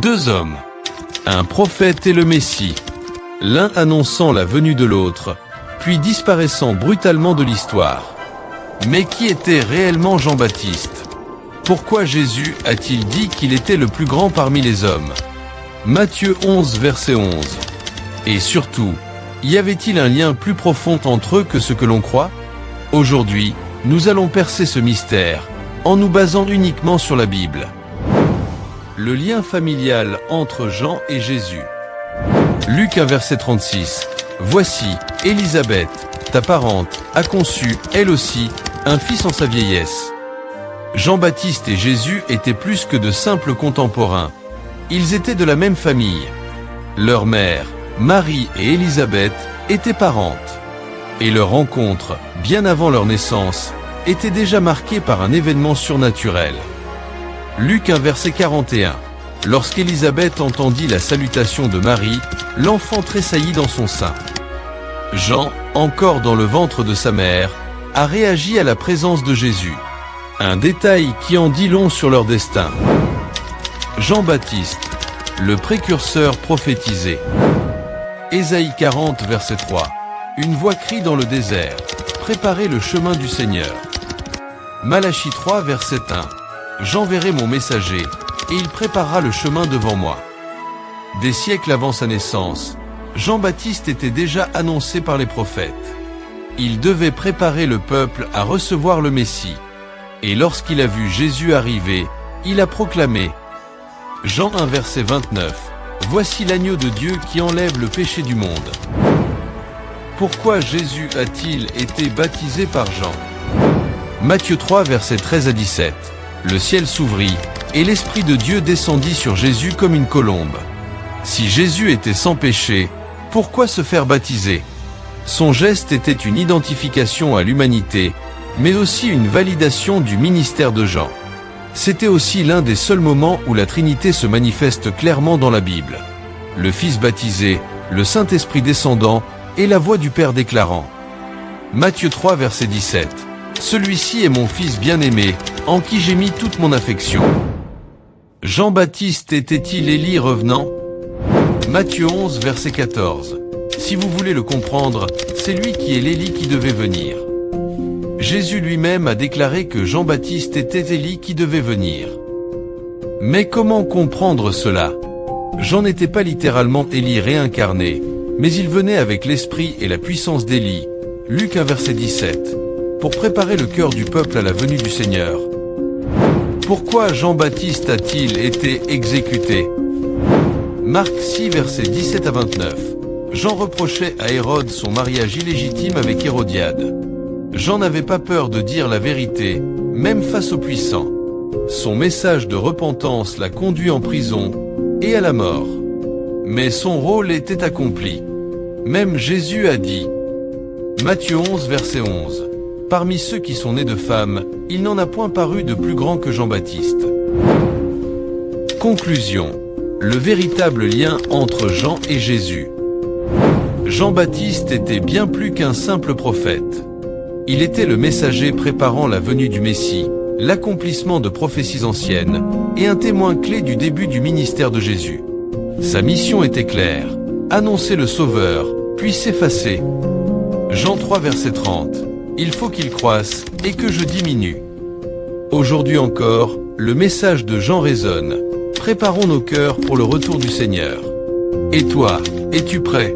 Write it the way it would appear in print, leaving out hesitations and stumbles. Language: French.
Deux hommes, un prophète et le Messie, l'un annonçant la venue de l'autre, puis disparaissant brutalement de l'histoire. Mais qui était réellement Jean-Baptiste? Pourquoi Jésus a-t-il dit qu'il était le plus grand parmi les hommes? Matthieu 11 verset 11. Et surtout, y avait-il un lien plus profond entre eux que ce que l'on croit? Aujourd'hui, nous allons percer ce mystère, en nous basant uniquement sur la Bible. Le lien familial entre Jean et Jésus. Luc 1 verset 36. Voici, Élisabeth, ta parente, a conçu, elle aussi, un fils en sa vieillesse. Jean-Baptiste et Jésus étaient plus que de simples contemporains. Ils étaient de la même famille. Leur mère, Marie et Élisabeth, étaient parentes. Et leur rencontre, bien avant leur naissance, était déjà marquée par un événement surnaturel. Luc 1 verset 41. Lorsqu'Élisabeth entendit la salutation de Marie, l'enfant tressaillit dans son sein. Jean, encore dans le ventre de sa mère, a réagi à la présence de Jésus. Un détail qui en dit long sur leur destin. Jean-Baptiste, le précurseur prophétisé. Ésaïe 40 verset 3. Une voix crie dans le désert, préparez le chemin du Seigneur. Malachie 3 verset 1. J'enverrai mon messager, et il préparera le chemin devant moi. Des siècles avant sa naissance, Jean-Baptiste était déjà annoncé par les prophètes. Il devait préparer le peuple à recevoir le Messie. Et lorsqu'il a vu Jésus arriver, il a proclamé. Jean 1 verset 29. Voici l'agneau de Dieu qui enlève le péché du monde. Pourquoi Jésus a-t-il été baptisé par Jean? Matthieu 3 verset 13 à 17. Le ciel s'ouvrit, et l'Esprit de Dieu descendit sur Jésus comme une colombe. Si Jésus était sans péché, pourquoi se faire baptiser? Son geste était une identification à l'humanité, mais aussi une validation du ministère de Jean. C'était aussi l'un des seuls moments où la Trinité se manifeste clairement dans la Bible. Le Fils baptisé, le Saint-Esprit descendant, et la voix du Père déclarant. Matthieu 3 verset 17. Celui-ci est mon Fils bien-aimé, en qui j'ai mis toute mon affection. Jean-Baptiste était-il Élie revenant? Matthieu 11 verset 14. Si vous voulez le comprendre, c'est lui qui est l'Élie qui devait venir. Jésus lui-même a déclaré que Jean-Baptiste était Élie qui devait venir. Mais comment comprendre cela? Jean n'était pas littéralement Élie réincarné, mais il venait avec l'esprit et la puissance d'Élie, Luc 1 verset 17, pour préparer le cœur du peuple à la venue du Seigneur. Pourquoi Jean-Baptiste a-t-il été exécuté? Marc 6 verset 17 à 29. Jean reprochait à Hérode son mariage illégitime avec Hérodiade. Jean n'avait pas peur de dire la vérité, même face aux puissants. Son message de repentance l'a conduit en prison et à la mort. Mais son rôle était accompli. Même Jésus a dit. Matthieu 11 verset 11. Parmi ceux qui sont nés de femmes, il n'en a point paru de plus grand que Jean-Baptiste. Conclusion. Le véritable lien entre Jean et Jésus. Jean-Baptiste était bien plus qu'un simple prophète. Il était le messager préparant la venue du Messie, l'accomplissement de prophéties anciennes, et un témoin clé du début du ministère de Jésus. Sa mission était claire, annoncer le Sauveur, puis s'effacer. Jean 3 verset 30. Il faut qu'il croisse, et que je diminue. Aujourd'hui encore, le message de Jean résonne. Préparons nos cœurs pour le retour du Seigneur. Et toi, es-tu prêt?